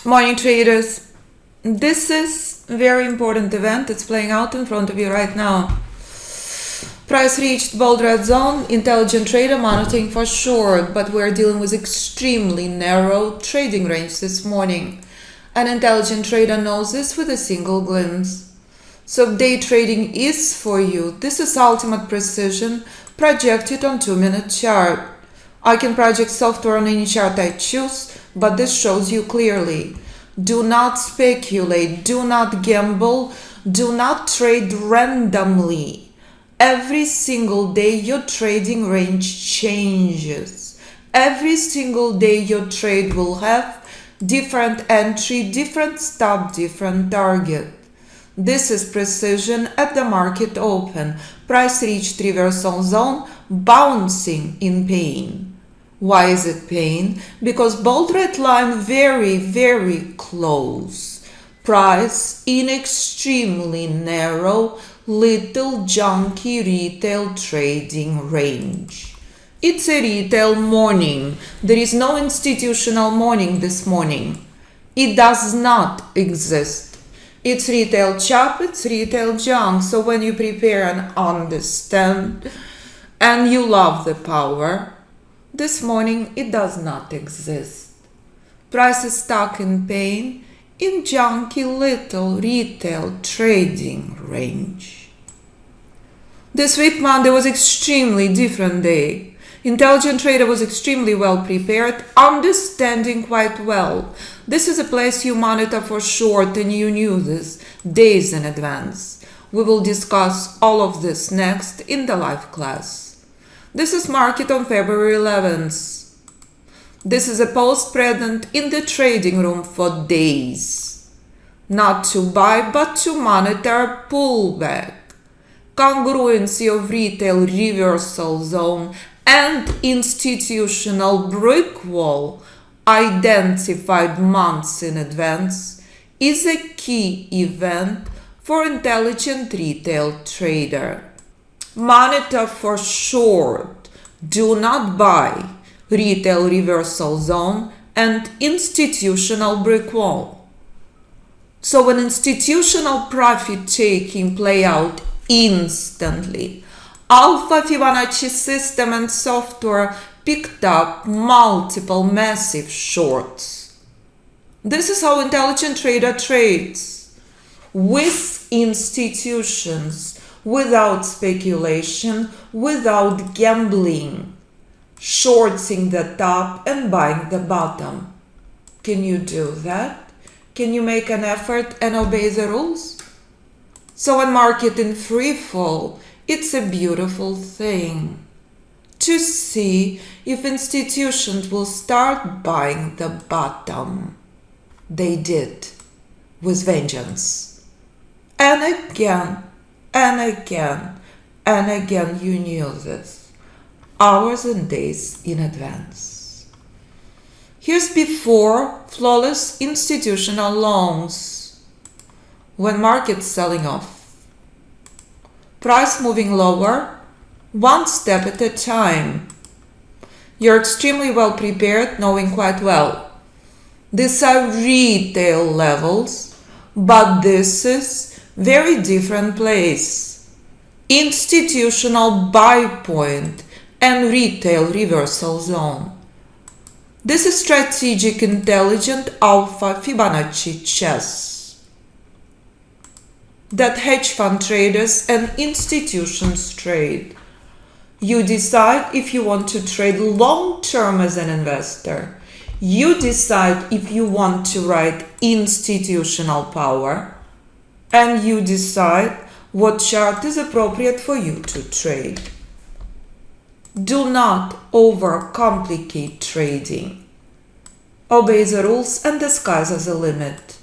Morning traders, this is a very important event. It's playing out in front of you right now. Price reached bold red zone, intelligent trader monitoring for short, but we're dealing with extremely narrow trading range this morning. An intelligent trader knows this with a single glimpse. So if day trading is for you, this is ultimate precision projected on 2-minute chart. I can project software on any chart I choose, but this shows you clearly. Do not speculate, do not gamble, do not trade randomly. Every single day your trading range changes. Every single day your trade will have different entry, different stop, different target. This is precision at the market open. Price reached reversal zone, bouncing in pain. Why is it pain? Because bold red line very, very close. Price in extremely narrow, little junky retail trading range. It's a retail morning. There is no institutional morning this morning. It does not exist. It's retail chop, it's retail junk. So when you prepare and understand and you love the power, this morning it does not exist. Price is stuck in pain in junky little retail trading range. This week Monday was extremely different day. Intelligent trader was extremely well prepared, understanding quite well. This is a place you monitor for short and you knew this days in advance. We will discuss all of this next in the live class. This is market on February 11th. This is a post present in the trading room for days. Not to buy, but to monitor pullback. Congruency of retail reversal zone and institutional brick wall identified months in advance is a key event for intelligent retail trader. Monitor for short, do not buy, retail reversal zone and institutional brick wall. So when institutional profit taking play out instantly, Alpha Fibonacci system and software picked up multiple massive shorts. This is how intelligent trader trades, with institutions, without speculation, without gambling, shorting the top and buying the bottom. Can you do that? Can you make an effort and obey the rules? So when market in free fall, it's a beautiful thing to see if institutions will start buying the bottom. They did, with vengeance. And again, and again, and again, you knew this, hours and days in advance. Here's before flawless institutional longs. When market's selling off, price moving lower, one step at a time. You're extremely well prepared, knowing quite well. These are retail levels, but this is very different place. Institutional buy point and retail reversal zone. This is strategic, intelligent alpha Fibonacci chess that hedge fund traders and institutions trade. You decide if you want to trade long term as an investor. You decide if you want to ride institutional power. And you decide what chart is appropriate for you to trade. Do not overcomplicate trading. Obey the rules and the sky's the limit.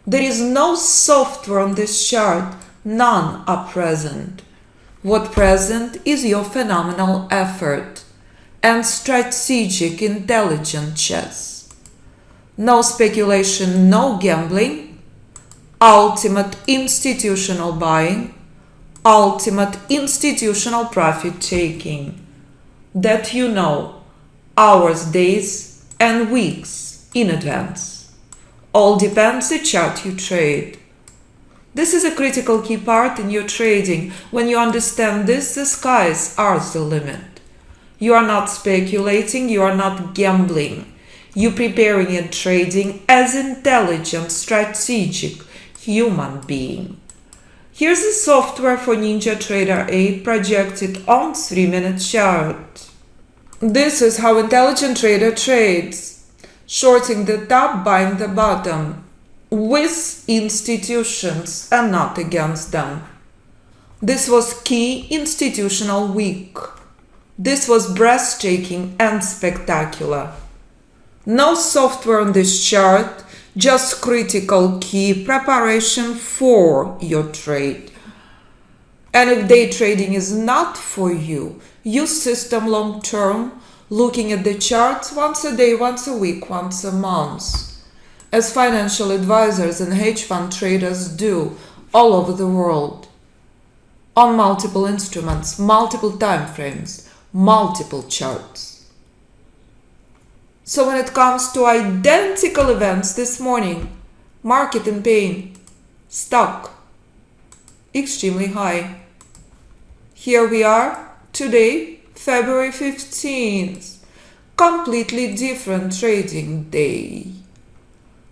There is no software on this chart, none are present. What present is your phenomenal effort and strategic intelligent chess. No speculation, no gambling. Ultimate institutional buying, ultimate institutional profit taking. that you know hours, days, and weeks in advance. All depends the chart you trade. This is a critical key part in your trading. When you understand this, the skies are the limit. You are not speculating, you are not gambling. You preparing and trading as intelligent, strategic human being. Here's the software for NinjaTrader 8 projected on 3-minute chart. This is how intelligent trader trades. Shorting the top, buying the bottom. With institutions and not against them. This was key institutional week. This was breathtaking and spectacular. No software on this chart, just critical key preparation for your trade. And if day trading is not for you, use system long term, looking at the charts once a day, once a week, once a month. As financial advisors and hedge fund traders do all over the world. On multiple instruments, multiple time frames, multiple charts. So when it comes to identical events this morning, market in pain, stock, extremely high. Here we are today, February 15th, completely different trading day.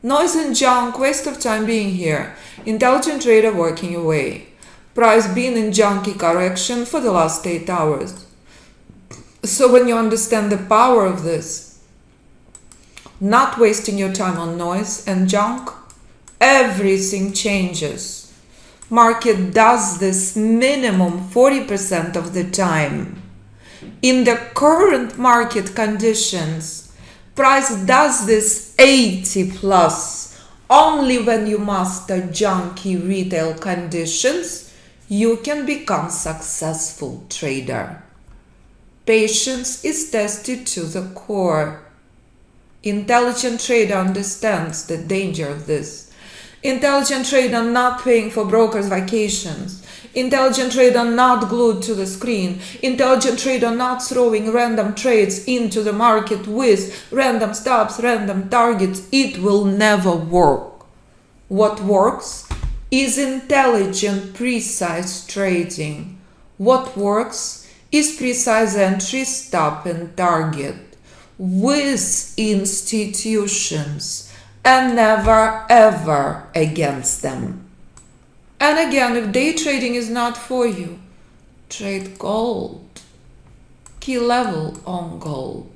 Noise and junk, waste of time being here. Intelligent trader working away. Price being in junky correction for the last 8 hours. So when you understand the power of this, not wasting your time on noise and junk, everything changes. Market does this minimum 40% of the time. In the current market conditions, price does this 80 plus. Only when you master junky retail conditions, you can become successful trader. Patience is tested to the core. Intelligent trader understands the danger of this. Intelligent trader not paying for brokers' vacations. Intelligent trader not glued to the screen. Intelligent trader not throwing random trades into the market with random stops, random targets. It will never work. What works is intelligent, precise trading. What works is precise entry, stop, and target with institutions and never ever against them. And again, if day trading is not for you, trade gold. Key level on gold.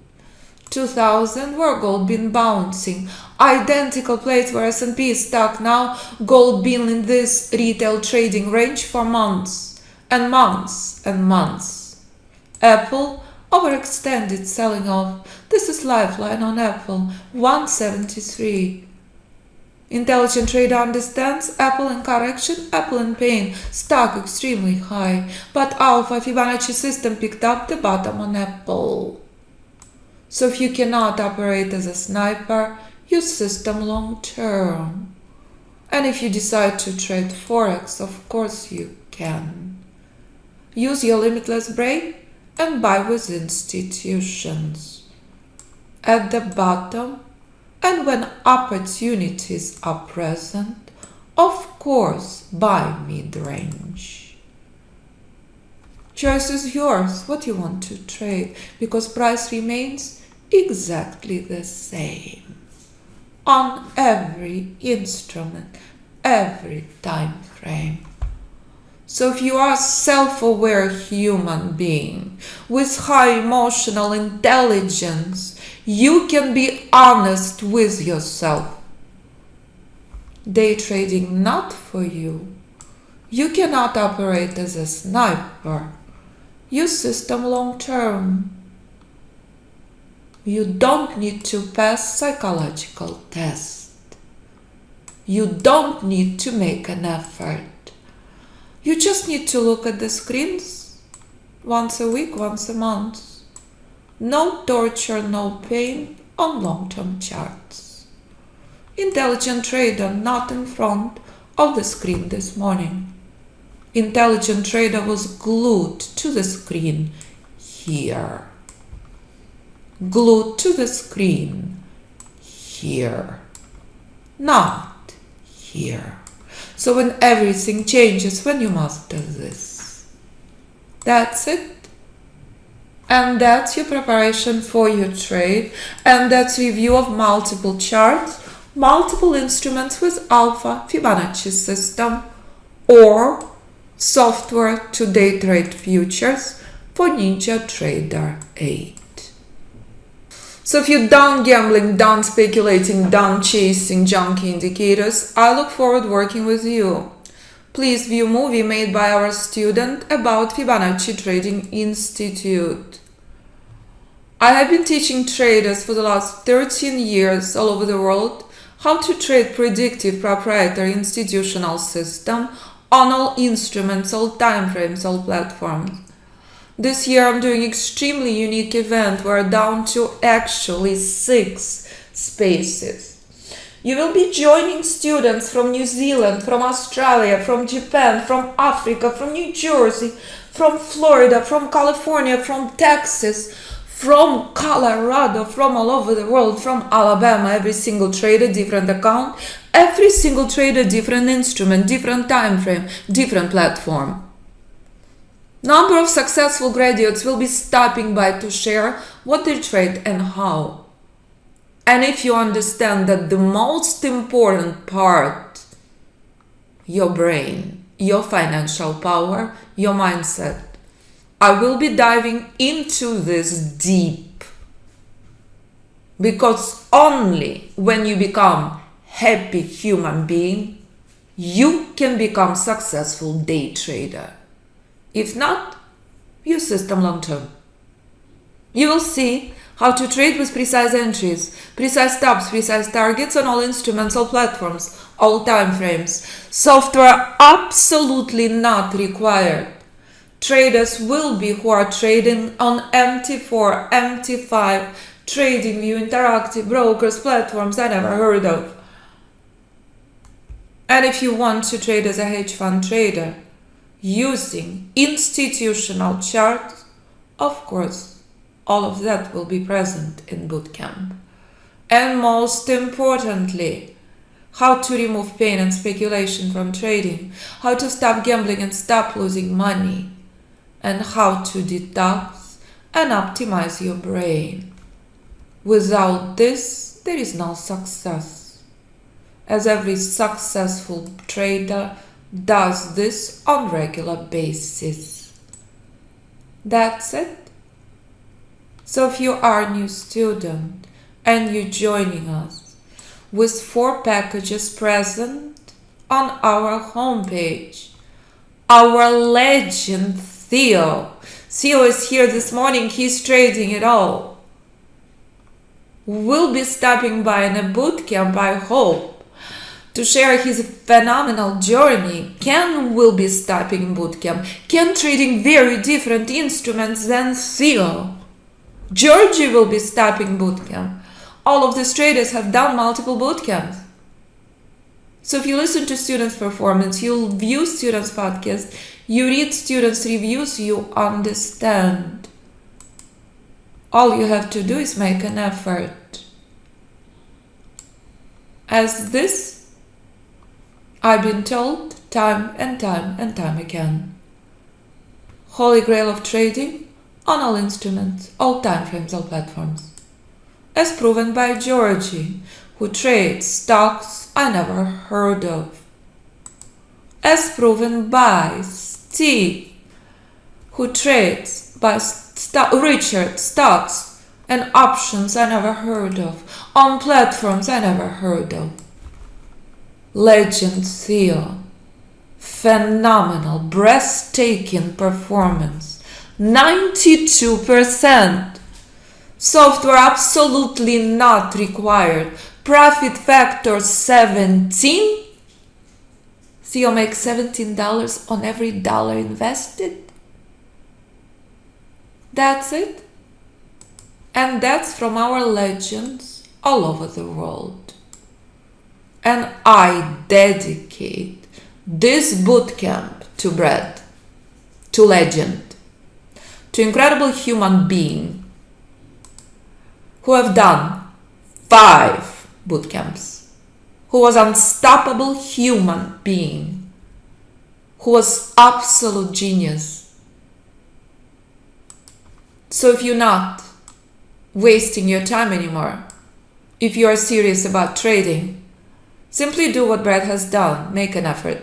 2000 where gold been bouncing. Identical place where S&P is stuck now. Gold been in this retail trading range for months and months and months. Apple overextended selling off. This is lifeline on Apple, 173. Intelligent trader understands Apple in correction, Apple in pain, stock extremely high, but alpha Fibonacci system picked up the bottom on Apple. So if you cannot operate as a sniper, use system long term. And if you decide to trade Forex, of course you can. Use your limitless brain and buy with institutions. At the bottom, and when opportunities are present, of course, buy mid-range. Choice is yours, what you want to trade, because price remains exactly the same on every instrument, every time frame. So if you are a self-aware human being with high emotional intelligence, you can be honest with yourself. Day trading not for you. You cannot operate as a sniper. Use system long term. You don't need to pass psychological test. You don't need to make an effort. You just need to look at the screens once a week, once a month. No torture, no pain on long-term charts. Intelligent trader not in front of the screen this morning. Intelligent trader was glued to the screen here. glued to the screen. Here, not here. So when everything changes, when you master this. That's it. And that's your preparation for your trade. And that's review of multiple charts, multiple instruments with alpha Fibonacci system or software to day trade futures for NinjaTrader 8. So if you're done gambling, done speculating, done chasing junk indicators, I look forward working with you. Please view movie made by our student about Fibonacci Trading Institute. I have been teaching traders for the last 13 years all over the world how to trade predictive proprietary institutional system on all instruments, all time frames, all platforms. This year I'm doing extremely unique event. We're down to actually 6 spaces. You will be joining students from New Zealand, from Australia, from Japan, from Africa, from New Jersey, from Florida, from California, from Texas, from Colorado, from all over the world, from Alabama. Every single trader, different account, every single trader, different instrument, different time frame, different platform. Number of successful graduates will be stopping by to share what they trade and how. And if you understand that the most important part, your brain, your financial power, your mindset, I will be diving into this deep. Because only when you become happy human being, you can become successful day trader. If not, use system long term. You will see how to trade with precise entries, precise stops, precise targets on all instruments, all platforms, all time frames. Software absolutely not required. Traders will be who are trading on MT4, MT5, TradingView, Interactive, brokers, platforms I never heard of. And if you want to trade as a hedge fund trader, using institutional charts, of course, all of that will be present in Bootcamp. And most importantly, how to remove pain and speculation from trading, how to stop gambling and stop losing money, and how to detox and optimize your brain. Without this, there is no success, as every successful trader does this on regular basis. That's it. So if you are a new student and you're joining us with 4 packages present on our homepage, our legend Theo is here this morning, he's trading it all. We'll be stopping by in a bootcamp, I hope, to share his phenomenal journey. Ken will be stopping in bootcamp. Ken trading very different instruments than Theo. Georgie will be stopping bootcamp. All of these traders have done multiple bootcamps. So if you listen to students' performance, you view students' podcasts, you read students' reviews, you understand. All you have to do is make an effort. As this, I've been told time and time and time again. Holy grail of trading on all instruments, all time frames, all platforms. As proven by Georgie, who trades stocks I never heard of. As proven by Steve, who trades by Richard stocks and options I never heard of, on platforms I never heard of. Legend Theo, phenomenal, breathtaking performance, 92%. Software absolutely not required. Profit factor 17. Theo makes $17 on every dollar invested. That's it. And that's from our legends all over the world. And I dedicate this bootcamp to Brad, to legend, to incredible human being who have done 5 bootcamps, who was unstoppable human being, who was absolute genius. So if you're not wasting your time anymore, if you are serious about trading, simply do what Brad has done, make an effort,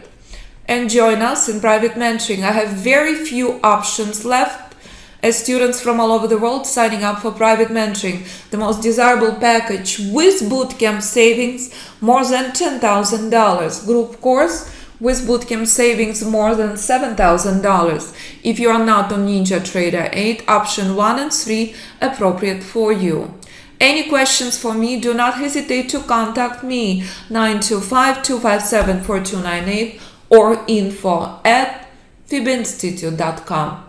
and join us in private mentoring. I have very few options left as students from all over the world signing up for private mentoring, the most desirable package with bootcamp savings, more than $10,000. Group course with bootcamp savings, more than $7,000. If you are not on NinjaTrader 8, option 1 and 3 appropriate for you. Any questions for me, do not hesitate to contact me, 925-257-4298 or info@fibinstitute.com.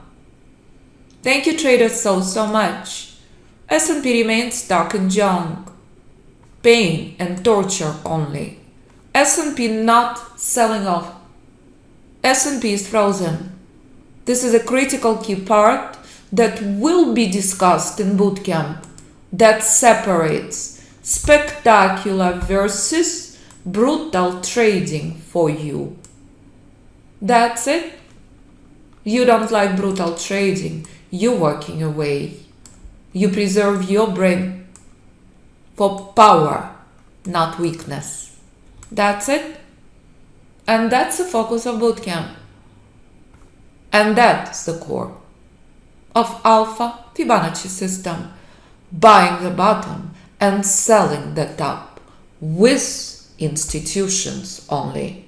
Thank you, traders, so much. S&P remains stuck in junk. Pain and torture only. S&P not selling off. S&P is frozen. This is a critical key part that will be discussed in bootcamp that separates spectacular versus brutal trading for you. That's it. You don't like brutal trading. You're working away. You preserve your brain for power, not weakness. That's it. And that's the focus of bootcamp. And that's the core of Alpha Fibonacci system. Buying the bottom and selling the top with institutions only.